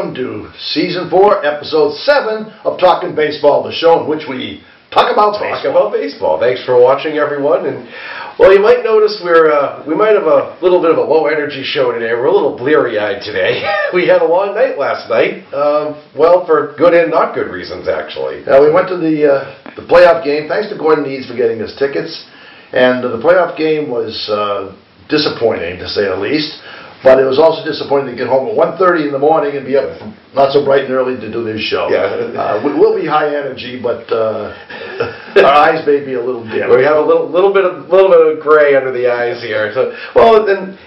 welcome to Season 4, Episode 7 of Talkin Baseball, the show in which we talk about baseball. Thanks for watching, everyone. And well, you might notice we might have a little bit of a low energy show today. We're a little bleary-eyed today. We had a long night last night. Well, for good and not good reasons, actually. We went to the playoff game. Thanks to Gordon Eads for getting us tickets. And the playoff game was disappointing, to say the least. But it was also disappointing to get home at 1:30 in the morning and be up not so bright and early to do this show. Yeah. We'll be high energy, but our eyes may be a little dim. We have a little bit of gray under the eyes here. So, well, and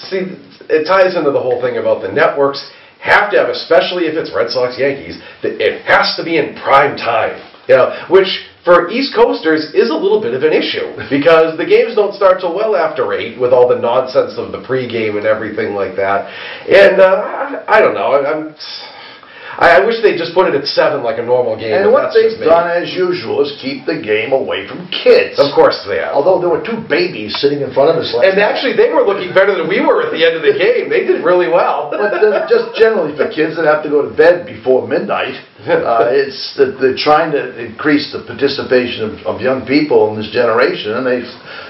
see, it ties into the whole thing about the networks have to have, especially if it's Red Sox Yankees, that it has to be in prime time. You know, which for East Coasters is a little bit of an issue because the games don't start till well after 8 with all the nonsense of the pregame and everything like that. And I don't know. I wish they'd just put it at 7 like a normal game. And what they've done, as usual, is keep the game away from kids. Of course they have. Although there were 2 babies sitting in front of us. And actually, they were looking better than we were at the end of the game. They did really well. But just generally for kids that have to go to bed before midnight, it's that they're trying to increase the participation of young people in this generation, and they,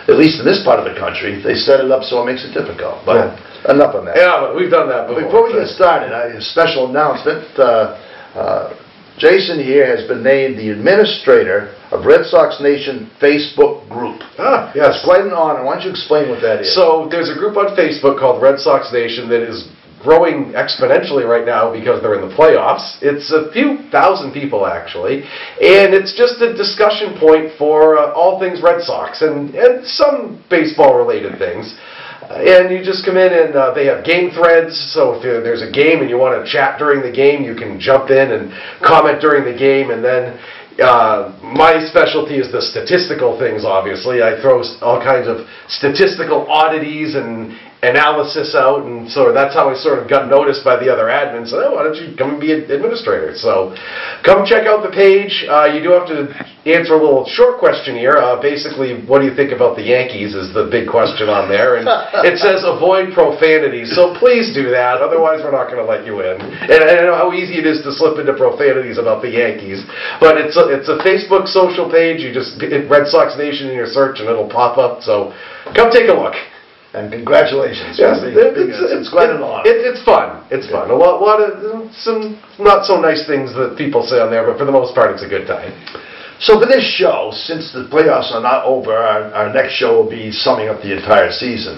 at least in this part of the country, they set it up so it makes it difficult. But enough on that. Yeah, but we've done that before. Before we get started, a special announcement. Jason here has been named the administrator of Red Sox Nation Facebook group. Ah, yes. It's quite an honor. Why don't you explain what that is? So there's a group on Facebook called Red Sox Nation that is growing exponentially right now because they're in the playoffs. It's a few thousand people, actually, and it's just a discussion point for all things Red Sox and some baseball-related things. And you just come in and they have game threads, so if there's a game and you want to chat during the game, you can jump in and comment during the game. And then my specialty is the statistical things, obviously. I throw all kinds of statistical oddities and analysis out, and so that's how I sort of got noticed by the other admins. So, why don't you come and be an administrator? So come check out the page. You do have to answer a little short question here. Basically, what do you think about the Yankees is the big question on there, and it says avoid profanity. So please do that, otherwise we're not going to let you in. And I know how easy it is to slip into profanities about the Yankees, but it's a Facebook social page. You just hit Red Sox Nation in your search and it'll pop up. So come take a look. And congratulations. Yes, it's quite an honor. It's fun. It's fun. A lot of some not so nice things that people say on there, but for the most part, it's a good time. So for this show, since the playoffs are not over, our next show will be summing up the entire season.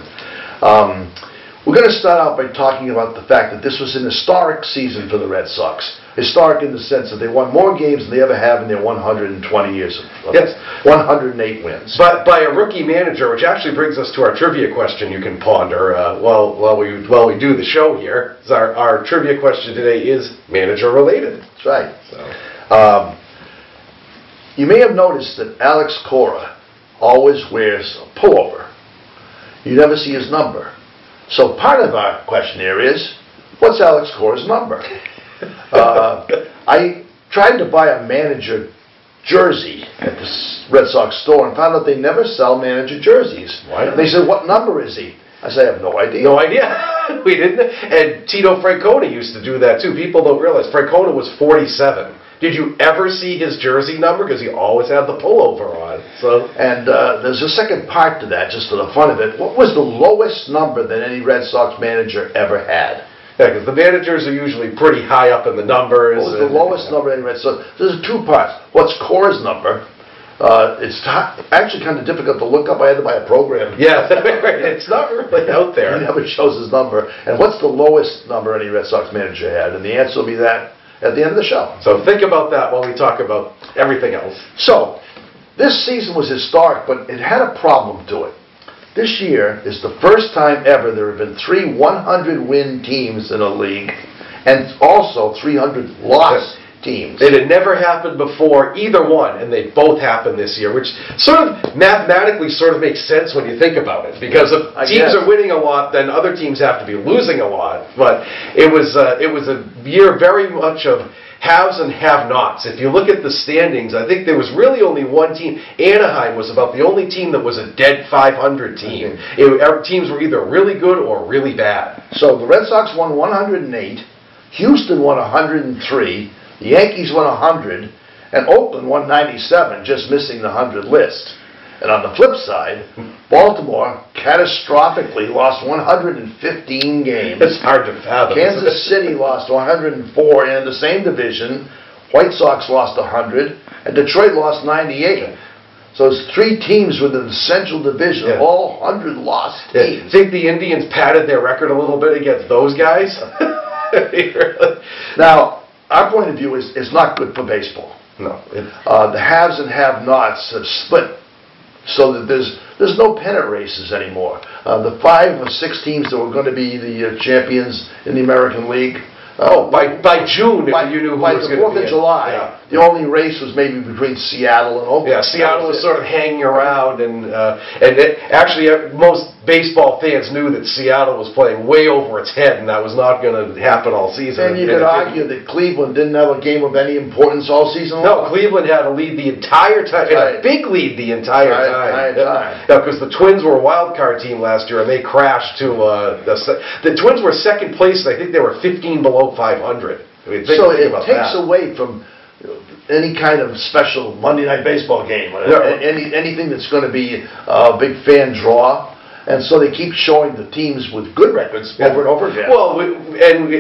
We're going to start out by talking about the fact that this was an historic season for the Red Sox. Historic in the sense that they won more games than they ever have in their 120 years of 108 wins. But by a rookie manager, which actually brings us to our trivia question you can ponder while we do the show here. Our trivia question today is manager related. That's right. So, you may have noticed that Alex Cora always wears a pullover. You never see his number. So part of our question here is, what's Alex Cora's number? I tried to buy a manager jersey at the Red Sox store and found out they never sell manager jerseys. Why? They said, what number is he? I said, I have no idea. No idea. We didn't. And Tito Francona used to do that too. People don't realize Francona was 47. Did you ever see his jersey number? Because he always had the pullover on. So, and there's a second part to that, just for the fun of it. What was the lowest number that any Red Sox manager ever had? Yeah, because the managers are usually pretty high up in the numbers. What was the lowest number any Red Sox? There's 2 parts. What's Cora's number? It's actually kind of difficult to look up. I had to buy a program. Yeah, it's not really out there. He never shows his number. And what's the lowest number any Red Sox manager had? And the answer will be that at the end of the show. So think about that while we talk about everything else. So, this season was historic, but it had a problem to it. This year is the first time ever there have been 3 100-win teams in a league, and also 300 loss teams. It had never happened before, either one, and they both happened this year, which sort of mathematically sort of makes sense when you think about it. Because if teams are winning a lot, then other teams have to be losing a lot. But it was a year very much of haves and have-nots. If you look at the standings, I think there was really only one team. Anaheim was about the only team that was a dead 500 team. Teams were either really good or really bad. So the Red Sox won 108. Houston won 103, the Yankees won 100, and Oakland won 97, just missing the 100 list. And on the flip side, Baltimore catastrophically lost 115 games. It's hard to fathom. Kansas City lost 104, and in the same division, White Sox lost 100, and Detroit lost 98. So it's three teams within the Central Division, all 100-loss teams. Think the Indians padded their record a little bit against those guys? Now, our point of view is it's not good for baseball. No. The haves and have-nots have split so that there's no pennant races anymore. The 5 or 6 teams that were going to be the champions in the American League. By June, you knew who was going to be. By the 4th of July, the only race was maybe between Seattle and Oakland. Yeah, Seattle was sort of hanging around, and actually most baseball fans knew that Seattle was playing way over its head, and that was not going to happen all season. And you could argue that Cleveland didn't have a game of any importance all season long. No, Cleveland had a lead the entire time, and a big lead the entire time. Yeah, because the Twins were a wild card team last year, and they crashed to the Twins were second place, and I think they were 15 below 500. I mean, so it takes away from any kind of special Monday Night Baseball game, anything that's going to be a big fan draw. And so they keep showing the teams with good records over and over again. Well,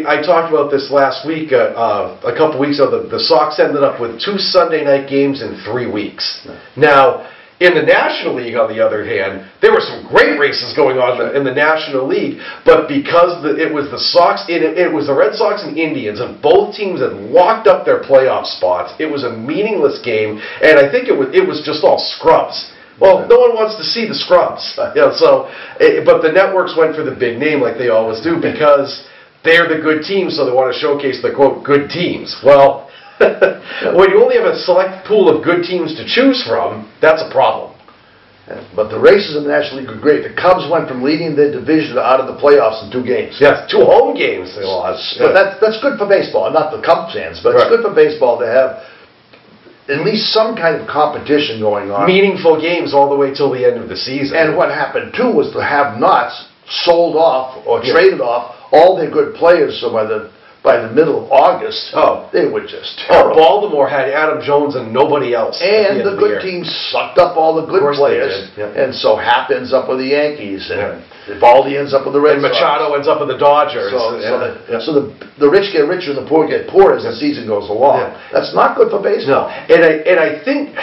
I talked about this last week, a couple weeks ago. The Sox ended up with 2 Sunday night games in 3 weeks. Now, in the National League, on the other hand, there were some great races going on in the National League, but because it was the Sox, it was the Red Sox and Indians, and both teams had locked up their playoff spots. It was a meaningless game, and I think it was just all scrubs. Well, no one wants to see the scrubs. But the networks went for the big name like they always do because they're the good teams, so they want to showcase the, quote, good teams. Well, when you only have a select pool of good teams to choose from, that's a problem. But the races in the National League are great. The Cubs went from leading their division out of the playoffs in 2 games. Yes, 2 home games they lost. But that's good for baseball, not the Cubs fans, but it's good for baseball to have at least some kind of competition going on. Meaningful games all the way till the end of the season. And what happened, too, was the have-nots sold off or traded off all their good players, so by the middle of August, they were just terrible. Baltimore had Adam Jones and nobody else. And the good teams sucked up all the good players. And so Happ ends up with the Yankees, and Baldy ends up with the Red Sox. And Machado ends up with the Dodgers. So the rich get richer and the poor get poorer as the season goes along. That's not good for baseball. No. And I think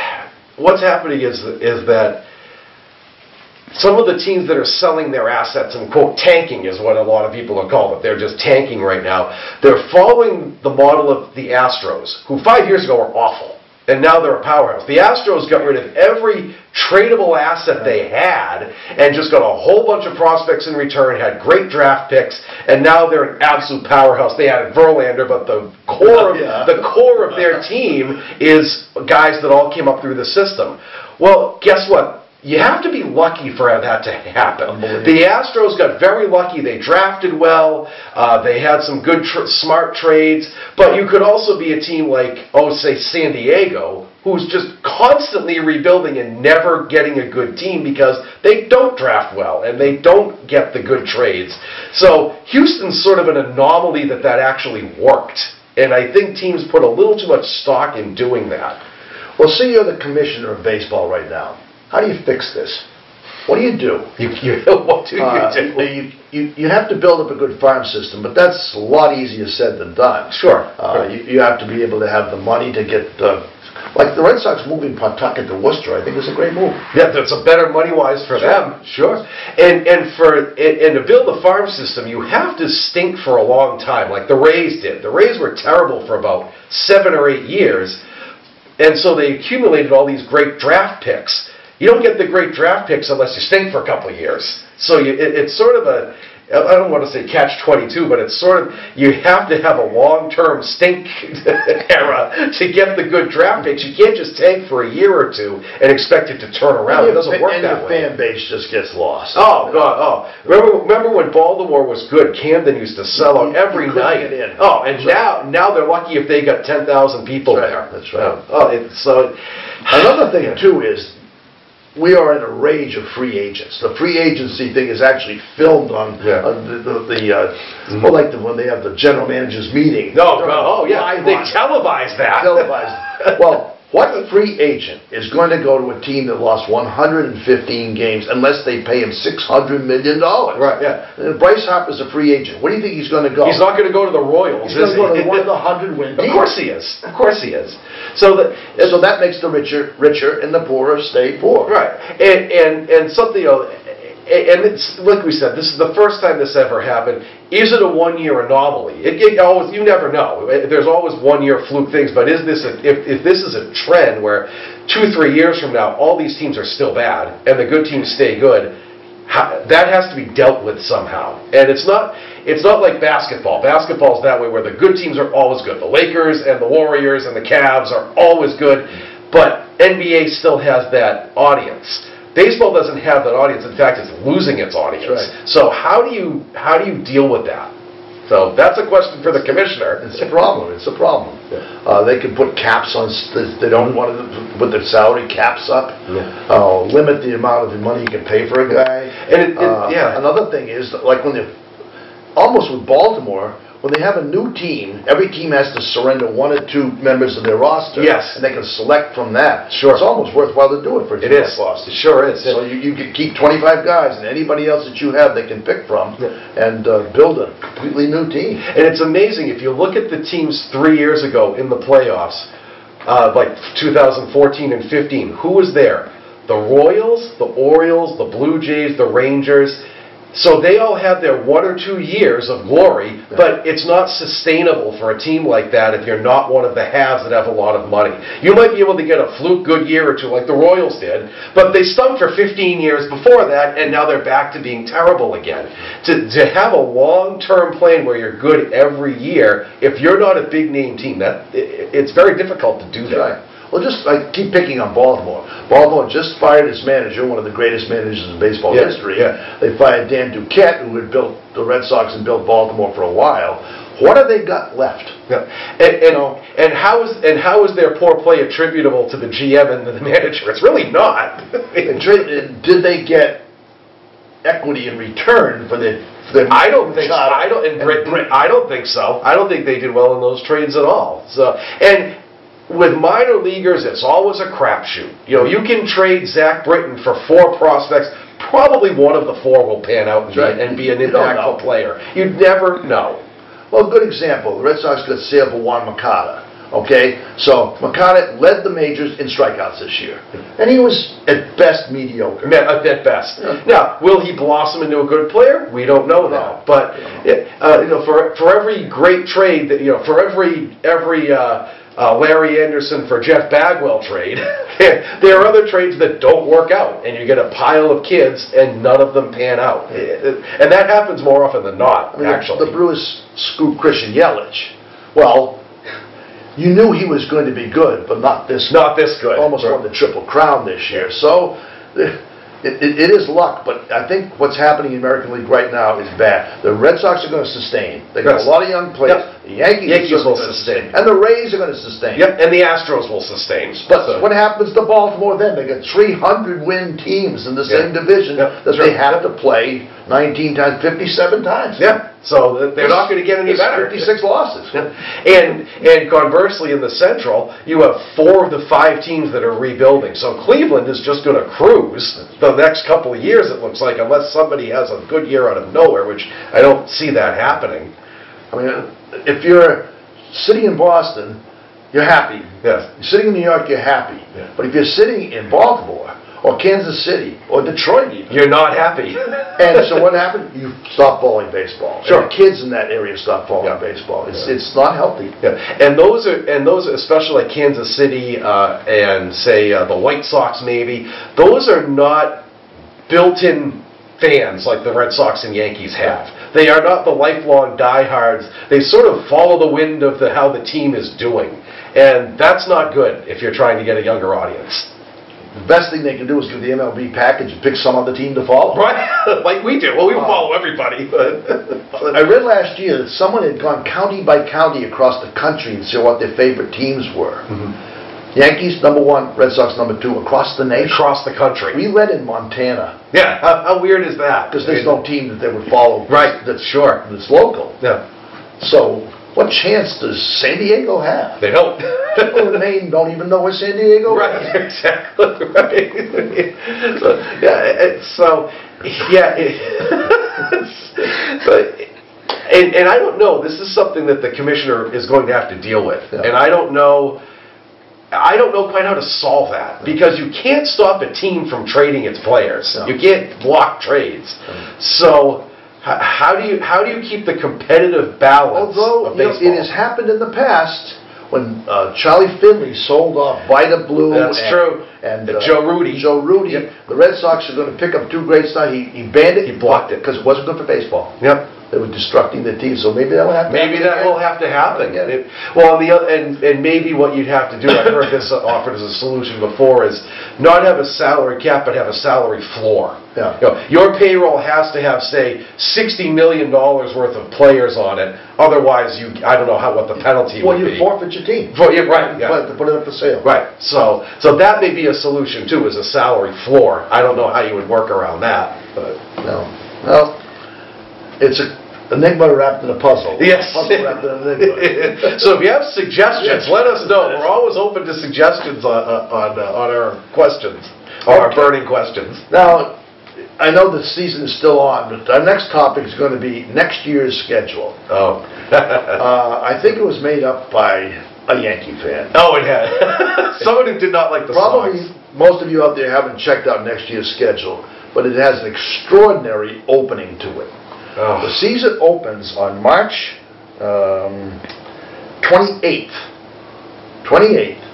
what's happening is that some of the teams that are selling their assets and, quote, tanking is what a lot of people have called it. They're just tanking right now. They're following the model of the Astros, who 5 years ago were awful, and now they're a powerhouse. The Astros got rid of every tradable asset they had and just got a whole bunch of prospects in return, had great draft picks, and now they're an absolute powerhouse. They added Verlander, but the core of their team is guys that all came up through the system. Well, guess what? You have to be lucky for that to happen. The Astros got very lucky. They drafted well. They had some good, smart trades. But you could also be a team like, say, San Diego, who's just constantly rebuilding and never getting a good team because they don't draft well and they don't get the good trades. So Houston's sort of an anomaly that actually worked. And I think teams put a little too much stock in doing that. Well, see, you're the commissioner of baseball right now. How do you fix this? What do you do? What do you do? You have to build up a good farm system, but that's a lot easier said than done. Sure. You have to be able to have the money to get like the Red Sox moving Pawtucket to Worcester, I think is a great move. Yeah, that's a better money-wise for them. Sure. And to build a farm system, you have to stink for a long time, like the Rays did. The Rays were terrible for about 7 or 8 years, and so they accumulated all these great draft picks. You don't get the great draft picks unless you stink for a couple of years. So it's sort of I don't want to say catch-22, but it's sort of, you have to have a long-term stink era to get the good draft picks. You can't just tank for a year or 2 and expect it to turn around. It doesn't work that way. And your fan base just gets lost. Oh, God. Oh. Remember when Baltimore was good, Camden used to sell out every night. Oh, and now they're lucky if they got 10,000 people there. That's right. Another thing, too, is we are in a rage of free agents. The free agency thing is actually filmed on when they have the general managers meeting. They televise that. Well, what free agent is going to go to a team that lost 115 games unless they pay him $600 million? Right, yeah. Bryce Harper's a free agent. Where do you think he's going to go? He's not going to go to the Royals, He's going to go to one of the 100-win teams. Of course he is. Of course he is. So that makes the richer and the poorer stay poor. Right. And something, and it's like we said, this is the first time this ever happened. Is it a one-year anomaly? You never know. There's always one-year fluke things, but if this is a trend where 2-3 years from now all these teams are still bad and the good teams stay good, that has to be dealt with somehow. And it's not like basketball. Basketball's that way where the good teams are always good. The Lakers and the Warriors and the Cavs are always good, but NBA still has that audience. Baseball doesn't have that audience. In fact, it's losing its audience. Right. So how do you deal with that? So that's a question for the commissioner. It's a problem. Yeah. They can put caps on. They don't want to put their salary caps up. Yeah. Limit the amount of money you can pay for a guy. And another thing is like almost with Baltimore. When they have a new team, every team has to surrender 1 or 2 members of their roster. Yes. And they can select from that. Sure. It's almost worthwhile to do it for a team like Boston. It sure is. So you can keep 25 guys, and anybody else that you have they can pick from, and build a completely new team. And it's amazing, if you look at the teams 3 years ago in the playoffs, like 2014 and 15, who was there? The Royals, the Orioles, the Blue Jays, the Rangers. So they all had their 1 or 2 years of glory, but it's not sustainable for a team like that if you're not one of the haves that have a lot of money. You might be able to get a fluke good year or two like the Royals did, but they stunk for 15 years before that, and now they're back to being terrible again. To have a long-term plan where you're good every year, if you're not a big-name team, it's very difficult to do that. Right. Well, I keep picking on Baltimore. Baltimore just fired its manager, one of the greatest managers in baseball history. Yeah. They fired Dan Duquette, who had built the Red Sox and built Baltimore for a while. What have they got left? Yeah. And how is their poor play attributable to the GM and the manager? It's really not. Did they get equity in return for the? I don't think so. I don't think so. I don't think they did well in those trades at all. With minor leaguers, it's always a crapshoot. You can trade Zach Britton for 4 prospects. Probably one of the 4 will pan out and be an impactful player. You'd never know. Well, a good example. The Red Sox got sale for Juan Makata. Okay, so Makata led the majors in strikeouts this year, and he was at best mediocre. At best. Yeah. Now, will he blossom into a good player? We don't know that. But for every great trade for every Larry Anderson for Jeff Bagwell trade, there are other trades that don't work out, and you get a pile of kids, and none of them pan out. And that happens more often than not, actually. The Brewers scooped Christian Yelich. Well, you knew he was going to be good, but not this good. Almost won the Triple Crown this year. So it is luck, but I think what's happening in the American League right now is bad. The Red Sox are going to sustain. They got a lot of young players. Yep. The Yankees will sustain. And the Rays are going to sustain. Yep, and the Astros will sustain. But what happens to Baltimore then? They got 300-win teams in the same division that they have to play 19 times, 57 times. Yeah, so they're not going to get any better. 56 losses. Yeah. And conversely, in the Central, you have 4 of the 5 teams that are rebuilding. So Cleveland is just going to cruise the next couple of years, it looks like, unless somebody has a good year out of nowhere, which I don't see that happening. I mean, if you're sitting in Boston, you're happy. Yes. You're sitting in New York, you're happy. Yeah. But if you're sitting in Baltimore or Kansas City or Detroit even, you're not happy. And so what happened? You stop following baseball. Sure. And the kids in that area stop following baseball. It's not healthy. Yeah. And those especially like Kansas City and say the White Sox maybe, those are not built-in fans like the Red Sox and Yankees have. They are not the lifelong diehards. They sort of follow the wind of how the team is doing. And that's not good if you're trying to get a younger audience. The best thing they can do is give the MLB package and pick some other team to follow. Right? Like we do. Well, we follow everybody. But I read last year that someone had gone county by county across the country and said what their favorite teams were. Mm-hmm. Yankees number 1, Red Sox number 2 across the nation. Across the country. We led in Montana. Yeah, how weird is that? Because there's no team that they would follow. Right, That's sure. That's local. Yeah. So, what chance does San Diego have? They don't. People in Maine don't even know where San Diego is. Right, exactly, right. And I don't know, this is something that the commissioner is going to have to deal with. Yeah. And I don't know quite how to solve that, because you can't stop a team from trading its players. No. You can't block trades. So how do you keep the competitive balance Although of baseball? it has happened in the past when Charlie Finley sold off Vita Blue. That's true. And Joe Rudy. Yep. The Red Sox are going to pick up 2 great stars. He banned it. He blocked it because it wasn't good for baseball. Yep. They were destructing the team, so maybe that will happen. Maybe that will have to happen. Again. Well, and maybe what you'd have to do, I've heard this offered as a solution before, is not have a salary cap, but have a salary floor. Yeah. You know, your payroll has to have, say, $60 million worth of players on it. Otherwise, I don't know what the penalty would be. Well, you forfeit your team. Right. Yeah. Put it up for sale. Right. So that may be a solution too, is a salary floor. I don't know how you would work around that, but No. Well, it's an enigma wrapped in a puzzle. yes. A puzzle wrapped in an enigma. So if you have suggestions, let us know. We're always open to suggestions on our questions, our burning questions. Now, I know the season is still on, but our next topic is going to be next year's schedule. Oh. I think it was made up by a Yankee fan. Oh, it had. Someone who did not like the Probably Sox. most of you out there haven't checked out next year's schedule, but it has an extraordinary opening to it. Oh. The season opens on March 28th. 28th.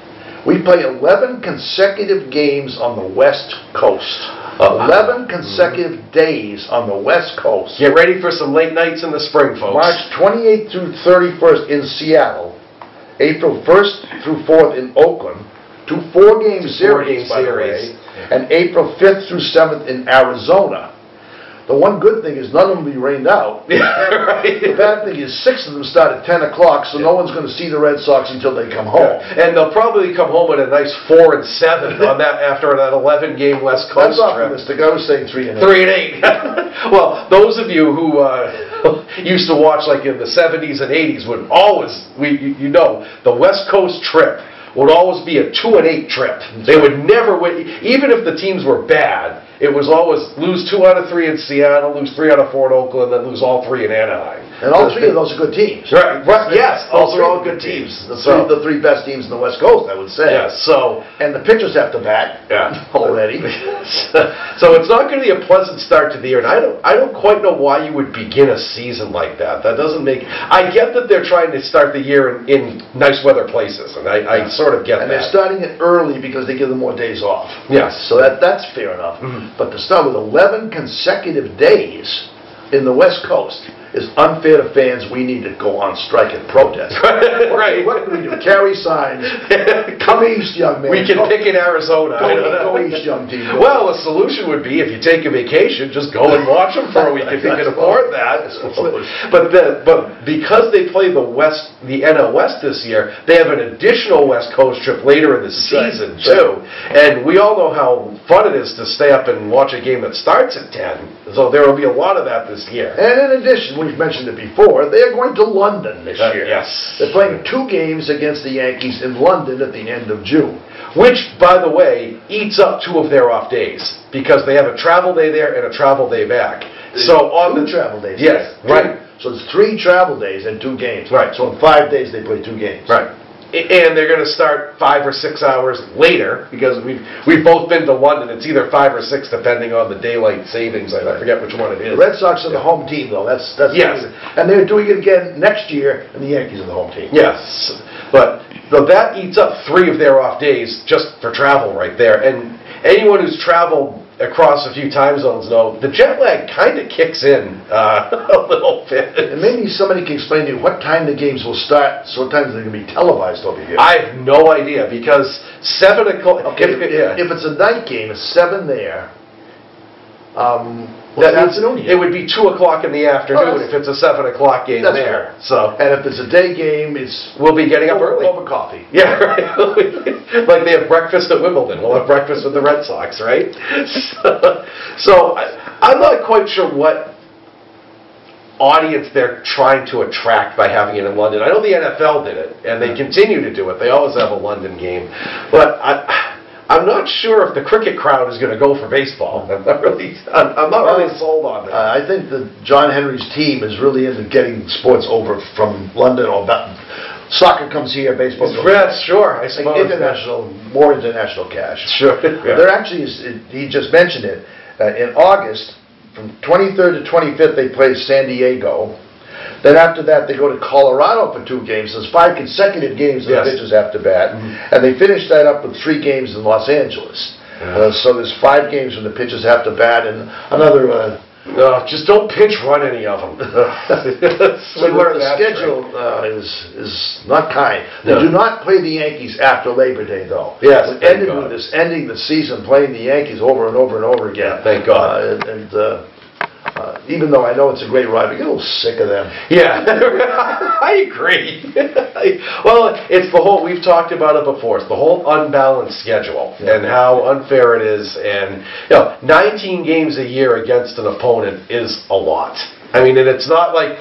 We play 11 consecutive games on the West Coast. 11 consecutive days on the West Coast. Get ready for some late nights in the spring, folks. March 28th through 31st in Seattle. April 1st through 4th in Oakland. 2 4-game series, by the way. And April 5th through 7th in Arizona. The one good thing is none of them will be rained out. Right. The bad thing is 6 of them start at 10 o'clock, so no one's going to see the Red Sox until they come home. And they'll probably come home at a nice 4 and 7 on that after that 11-game West Coast That's trip. optimistic. I was saying 3 and 8. 3 and 8. Well, those of you who used to watch like in the 70s and 80s would always, the West Coast trip would always be a 2 and 8 trip. They would never win, even if the teams were bad. It was always lose 2 out of 3 in Seattle, lose 3 out of 4 in Oakland, then lose all 3 in Anaheim. And all 3 of those are good teams. Right. Yes, those are all good teams. The 3 best teams in the West Coast, I would say. Yes. And the pitchers have to bat. Yeah. Already. So it's not going to be a pleasant start to the year, and I don't quite know why you would begin a season like that. That doesn't make. I get that they're trying to start the year in nice weather places, and I sort of get that. And they're starting it early because they give them more days off. Yes. So that's fair enough. Mm-hmm. But to start with 11 consecutive days in the West Coast is unfair to fans. We need to go on strike and protest. Right. What can we do? Carry signs. Come east, young man. We can pick in Arizona. Go east, young team. Well, a solution would be if you take a vacation, just go and watch them for a week if you can afford that. But because they play the NL West this year, they have an additional West Coast trip later in the season too. And we all know how fun it is to stay up and watch a game that starts at 10. So there will be a lot of that this year. And in addition, we've mentioned it before, they are going to London this year. Yes. They're playing 2 games against the Yankees in London at the end of June. Which, by the way, eats up 2 of their off days, because they have a travel day there and a travel day back. So on 2 travel days. Yes, right. So it's 3 travel days and 2 games. Right. So in 5 days they play 2 games. Right. And they're going to start 5 or 6 hours later, because we've both been to London. It's either 5 or 6 depending on the daylight savings. I forget which one it is. The Red Sox are the home team, though. That's yes. And they're doing it again next year, and the Yankees are the home team. Yes, but that eats up 3 of their off days just for travel right there. And anyone who's traveled across a few time zones know the jet lag kind of kicks in a little bit. And maybe somebody can explain to you what time the games will start, so what times they're going to be televised over here. I have no idea, because 7 o'clock. Okay, if it's a night game, it's 7 there. Well, that means afternoon game. it would be 2 o'clock in the afternoon if it's a 7 o'clock game there. Cool. So, and if it's a day game, we'll be getting up early over coffee. Yeah, right. Like they have breakfast at Wimbledon. We'll have breakfast with the Red Sox, right? So I'm not quite sure what audience they're trying to attract by having it in London. I know the NFL did it, and they continue to do it. They always have a London game, but I'm not sure if the cricket crowd is going to go for baseball. I'm not really sold on that. I think that John Henry's team is really into getting sports over from London or back. Soccer comes here, baseball goes there. Sure, I suppose. More international cash. Sure. Yeah. There actually is, he just mentioned it, in August, from 23rd to 25th, they play San Diego. Then after that, they go to Colorado for 2 games. There's 5 consecutive games that the pitchers have to bat. And they finish that up with 3 games in Los Angeles. So there's 5 games when the pitchers have to bat and another... just don't pitch run any of them. So the schedule is not kind. They do not play the Yankees after Labor Day, though. Yes, it ended with this ending the season playing the Yankees over and over and over again. Thank God. Even though I know it's a great ride, I get a little sick of them. Yeah, I agree. Well, it's the whole, we've talked about it before, it's the whole unbalanced schedule and how unfair it is. And 19 games a year against an opponent is a lot. I mean, and it's not like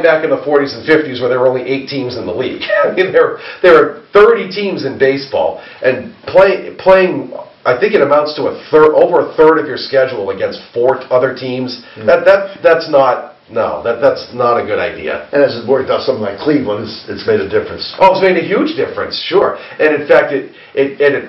back in the 40s and 50s where there were only 8 teams in the league. I mean, there are 30 teams in baseball, and playing. I think it amounts to over a third of your schedule against 4 other teams. That's not a good idea. And as it worked out, something like Cleveland, it's made a difference. Oh, it's made a huge difference, sure. And in fact, it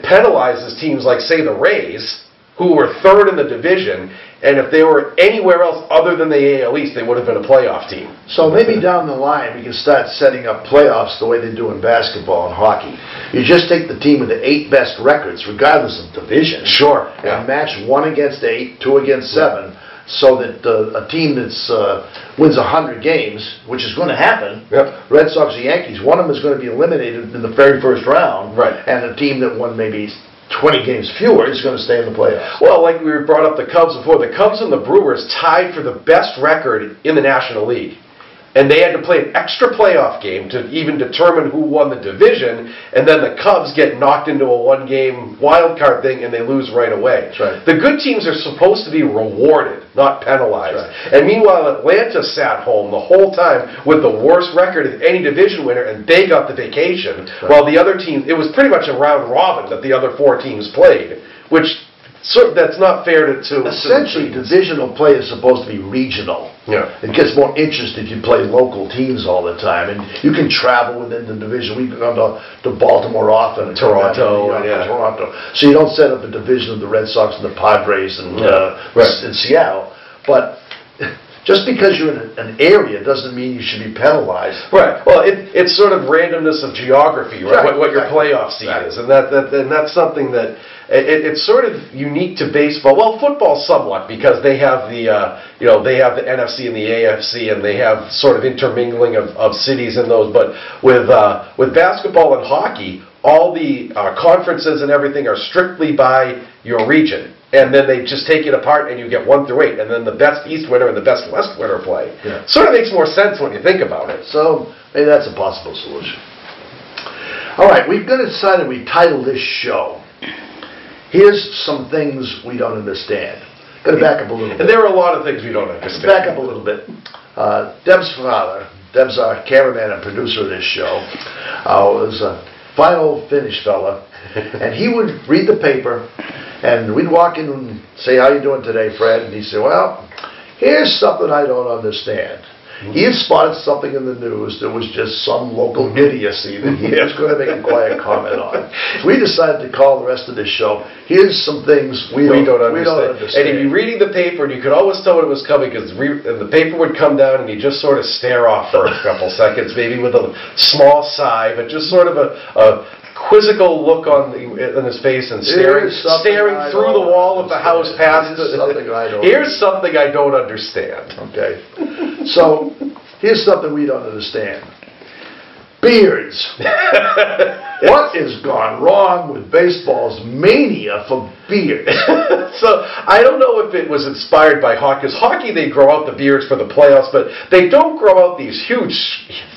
penalizes teams like, say, the Rays, who were 3rd in the division, and if they were anywhere else other than the AL East, they would have been a playoff team. So maybe down the line we can start setting up playoffs the way they do in basketball and hockey. You just take the team with the 8 best records, regardless of division. Sure. And match 1 against 8, 2 against 7, so that a team that wins 100 games, which is going to happen, Red Sox or Yankees, one of them is going to be eliminated in the very first round, and a team that won maybe 20 games fewer is going to stay in the playoffs. Well, like we brought up the Cubs before, the Cubs and the Brewers tied for the best record in the National League. And they had to play an extra playoff game to even determine who won the division, and then the Cubs get knocked into a 1-game wild card thing and they lose right away. That's right. The good teams are supposed to be rewarded, not penalized. Right. And meanwhile, Atlanta sat home the whole time with the worst record of any division winner, and they got the vacation, while the other teams, it was pretty much a round robin that the other 4 teams played, which that's not fair to essentially, divisional play is supposed to be regional. Yeah. It gets more interest if you play local teams all the time, and you can travel within the division. We've gone to Baltimore often, Toronto. So you don't set up a division of the Red Sox and the Padres and in Seattle. But just because you're in an area doesn't mean you should be penalized. Right. Well, it's sort of randomness of geography, right? What your playoff seed is, and that's something that it's sort of unique to baseball. Well, football somewhat, because they have the they have the NFC and the AFC, and they have sort of intermingling of cities in those. But with basketball and hockey, all the conferences and everything are strictly by your region. And then they just take it apart, and you get 1 through 8, and then the best East winner and the best West winner play. Yeah. Sort of makes more sense when you think about it. So maybe that's a possible solution. All right, we've got to decide that we title this show, "Here's Some Things We Don't Understand." Got to back up a little bit. And there are a lot of things we don't understand. Back up a little bit. Deb's father, Deb's our cameraman and producer of this show, was a fine old Finnish fella, and he would read the paper. And we'd walk in and say, "How you doing today, Fred?" And he'd say, "Well, here's something I don't understand." He had spotted something in the news that was just some local idiocy that he was going to make a quiet comment on. So we decided to call the rest of this show, "Here's Some Things We don't understand." And he'd be reading the paper, and you could always tell when it was coming, because the paper would come down, and he'd just sort of stare off for a couple seconds, maybe with a small sigh, but just sort of a quizzical look in his face, and staring through the wall of the house past Here's something I don't understand. Okay. So, here's something we don't understand. Beards. What has gone wrong with baseball's mania for beard? So I don't know if it was inspired by hockey. Because hockey, they grow out the beards for the playoffs, but they don't grow out these huge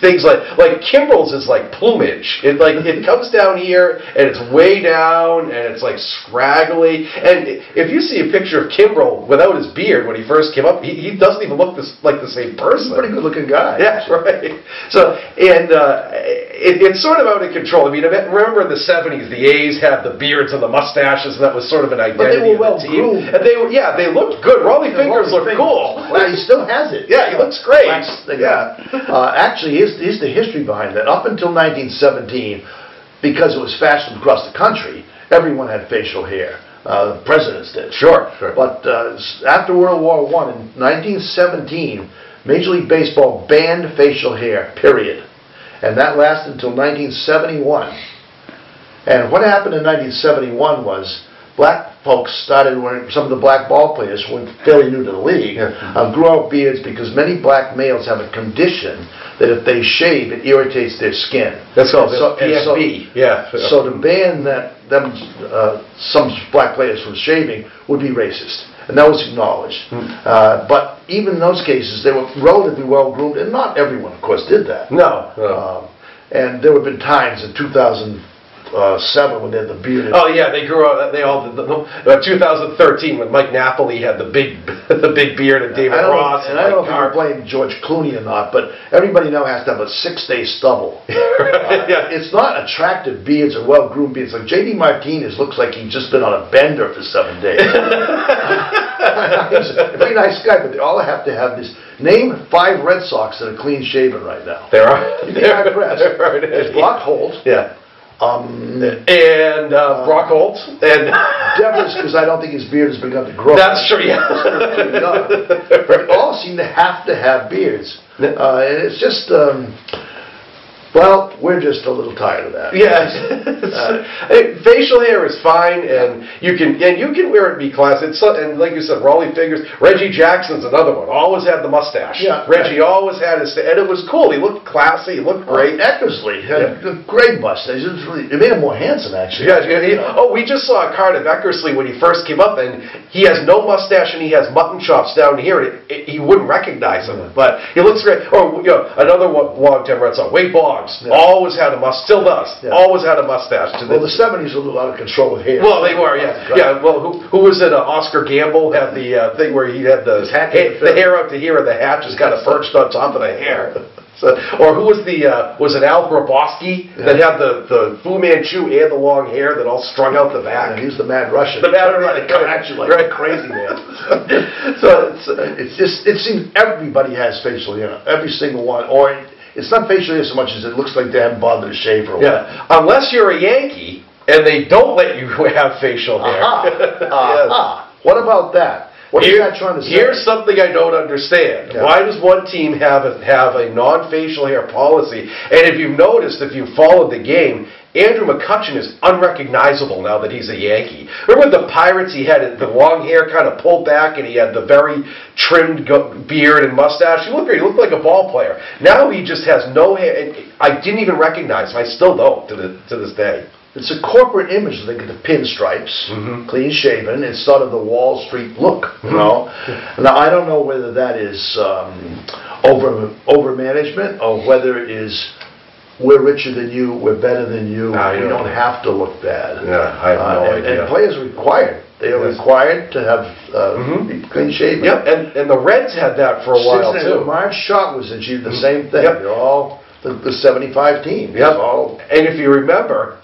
things like Kimbrel's is like plumage. It comes down here and it's way down and it's like scraggly. And if you see a picture of Kimbrel without his beard when he first came up, he doesn't even look like the same person. He's a pretty good looking guy. Yeah, right. So it's sort of out of control. I mean, remember in the 70s, the A's had the beards and the mustaches, and that was sort of an identity of the team. And they looked good. Rollie Fingers looked cool. Well, he still has it. Yeah, he looks great. Actually, here's the history behind that. Up until 1917, because it was fashioned across the country, everyone had facial hair. The presidents did. Sure. But after World War I, in 1917, Major League Baseball banned facial hair, period. And that lasted until 1971. And what happened in 1971 was black folks started wearing, some of the black ball players who were fairly new to the league, grew out beards because many black males have a condition that if they shave, it irritates their skin. That's called PFB. So to ban some black players from shaving would be racist. And that was acknowledged. But even in those cases, they were relatively well-groomed, and not everyone, of course, did that. No. And there have been times in 2007 when they had the bearded... Oh, yeah, they grew up, they all did. 2013 when Mike Napoli had the big beard and David Ross. And I don't know if you blame George Clooney or not, but everybody now has to have a 6-day stubble. It's not attractive beards or well-groomed beards. Like J.D. Martinez looks like he's just been on a bender for 7 days. He's a very nice guy, but they all have to have this. Name 5 Red Sox that are clean-shaven right now. There are. There's Brock Holt. Yeah. And Brock Holt and Devers, because I don't think his beard has begun to grow. That's true, yeah. But all seem to have beards, and it's just well, we're just a little tired of that. Yeah, facial hair is fine, and you can wear it and be classy. And like you said, Rollie Fingers, Reggie Jackson's another one. Always had the mustache. Yeah, Reggie always had his, and it was cool. He looked classy. He looked great. Eckersley had a great mustache. It made him more handsome, actually. Yeah. We just saw a card of Eckersley when he first came up, and he has no mustache and he has mutton chops down here. He wouldn't recognize him, but he looks great. Or another long-time Red Sox, Wade Boggs. Always had a mustache, still does. Always had a mustache. Well, the 70s were a little out of control with hair. Well, they were, yeah. Well, who was it? Oscar Gamble had the thing where he had the hair up to here, and the hat just kind of perched on top of the hair. So, or who was was it Al Grabowski that had the Fu Manchu and the long hair that all strung out the back? Yeah, he was the Mad Russian. The Mad Russian. Actually, like a crazy man. So it seems everybody has facial hair, every single one, or it's not facial hair so much as it looks like they haven't bothered to shave for a while. Yeah, unless you're a Yankee and they don't let you have facial hair. What about that? What are you trying to say? Here's something I don't understand. Yeah. Why does one team have a non-facial hair policy? And if you've noticed, if you've followed the game, Andrew McCutchen is unrecognizable now that he's a Yankee. Remember the Pirates? He had the long hair kind of pulled back, and he had the very trimmed beard and mustache. He looked great. He looked like a ball player. Now he just has no hair. And I didn't even recognize him. I still don't to this day. It's a corporate image. They get the pinstripes, clean shaven. It's sort of the Wall Street look, you know. Now I don't know whether that is over management or whether it is we're richer than you, we're better than you. We don't have to look bad. Yeah, I have no idea. And players are required. They are required to have clean shaven. Yep, and the Reds had that for a while too. Marge Schott was in. She did the same thing. They're all. The 75 team. Yep. And if you remember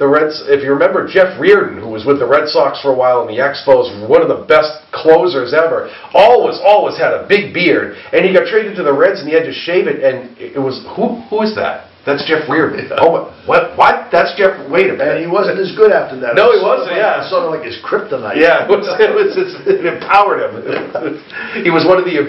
Jeff Reardon, who was with the Red Sox for a while in the Expos, one of the best closers ever, always had a big beard, and he got traded to the Reds and he had to shave it, and it was who is that? That's Jeff Reardon. Oh, what? That's Jeff. Wait a minute. And he wasn't as good after that. No, he wasn't. Yeah, sort of like his kryptonite. Yeah, it empowered him. He was one of the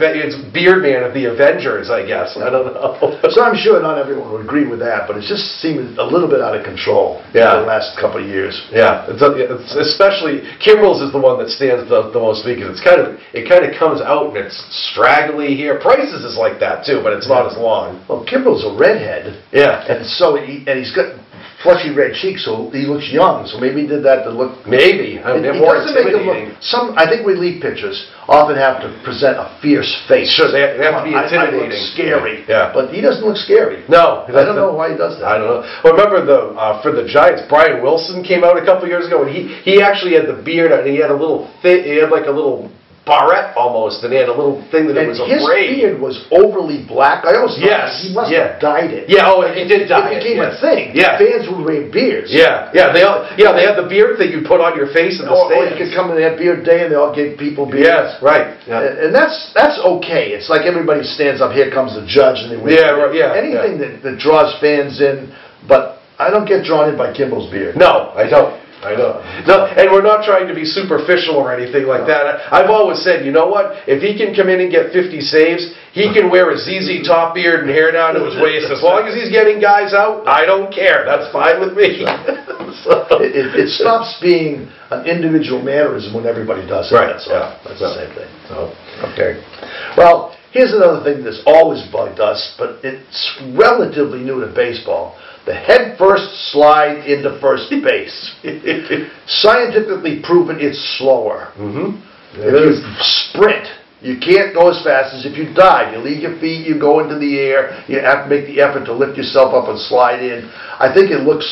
beard man of the Avengers, I guess. I don't know. So I'm sure not everyone would agree with that, but it just seemed a little bit out of control. In the last couple of years. Yeah, it's especially Kimbrel's is the one that stands the most because it kind of comes out and it's straggly here. Price's is like that too, but it's not as long. Well, Kimbrel's a redhead. Yeah. And so he's got fleshy red cheeks, so he looks young. So maybe he did that to look. Maybe. I mean, they're more intimidating. I think relief pitchers often have to present a fierce face. Sure, they have to be intimidating. I look scary. Yeah. But he doesn't look scary. No. I don't know why he does that. I don't know. Well, remember for the Giants, Brian Wilson came out a couple years ago, and he actually had the beard, and he had a little he had like a little barrette almost, and he had a little thing that it was a braid. His beard was overly black. I always thought he must have dyed it. Yeah, it did dye it. It became a thing. Yeah. Fans would wear beards. Yeah, they had the beard that you put on your face in the stands. Or you could come in and have beard day, and they all gave people beards. Yes, right. Yeah. And that's okay. It's like everybody stands up, here comes the judge, and they wave. Anything that draws fans in, but I don't get drawn in by Kimball's beard. No, I don't. I know. No, and we're not trying to be superficial or anything like that. I've always said, you know what? If he can come in and get 50 saves, he can wear a ZZ Top beard and hair down to his waist. As long as he's getting guys out, I don't care. That's fine with me. It stops being an individual mannerism when everybody does it. Right. That's the same thing. Okay. Well, here's another thing that's always bugged us, but it's relatively new to baseball. The head-first slide into first base. Scientifically proven it's slower. If you sprint, you can't go as fast as if you dive. You leave your feet, you go into the air, you have to make the effort to lift yourself up and slide in. I think it looks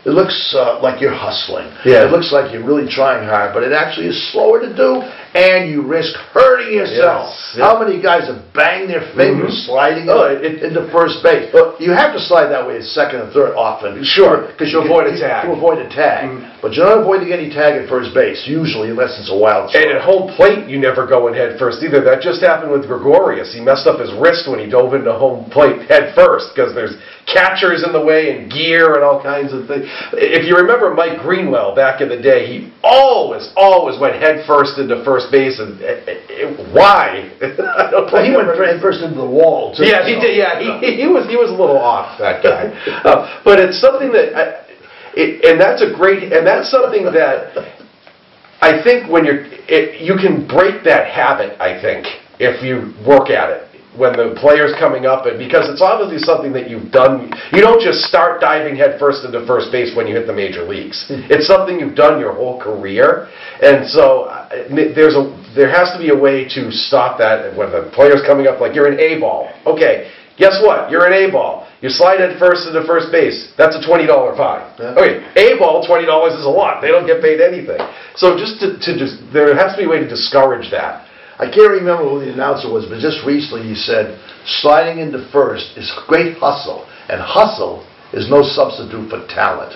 like you're hustling. Yeah. It looks like you're really trying hard, but it actually is slower to do, and you risk hurting yourself. Yes. How many guys have banged their fingers sliding into first base? You have to slide that way at second and third often. Sure, because you avoid a tag. To avoid a tag. But you're not avoiding any tag at first base, usually, unless it's a wild shot. And at home plate, you never go in head first either. That just happened with Gregorius. He messed up his wrist when he dove into home plate head first, because there's catchers in the way and gear and all kinds of things. If you remember Mike Greenwell back in the day, he always went head first into first base, and why? I don't know. He went head first into the wall too. Yeah, he did. Yeah, he was a little off, that guy. But it's something that, that's something that I think when you can break that habit. I think if you work at it. When the player's coming up, and because it's obviously something that you've done. You don't just start diving head first into first base when you hit the major leagues. It's something you've done your whole career, and so there has to be a way to stop that when the player's coming up, like you're an A-ball. Okay, guess what? You're an A-ball. You slide head first into first base. That's a $20 fine. Yeah. Okay, A-ball, $20 is a lot. They don't get paid anything. So there has to be a way to discourage that. I can't remember who the announcer was, but just recently he said, sliding into first is great hustle, and hustle is no substitute for talent.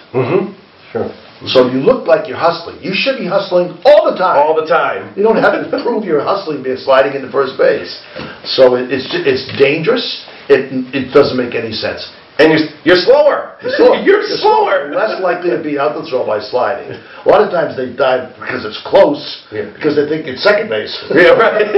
Sure. So you look like you're hustling. You should be hustling all the time. All the time. You don't have to prove you're hustling by sliding into first base. So it's dangerous. It doesn't make any sense. And you're slower. You're slower. Less likely to be out the throw by sliding. A lot of times they dive because it's close, because they think it's second base. Yeah, right.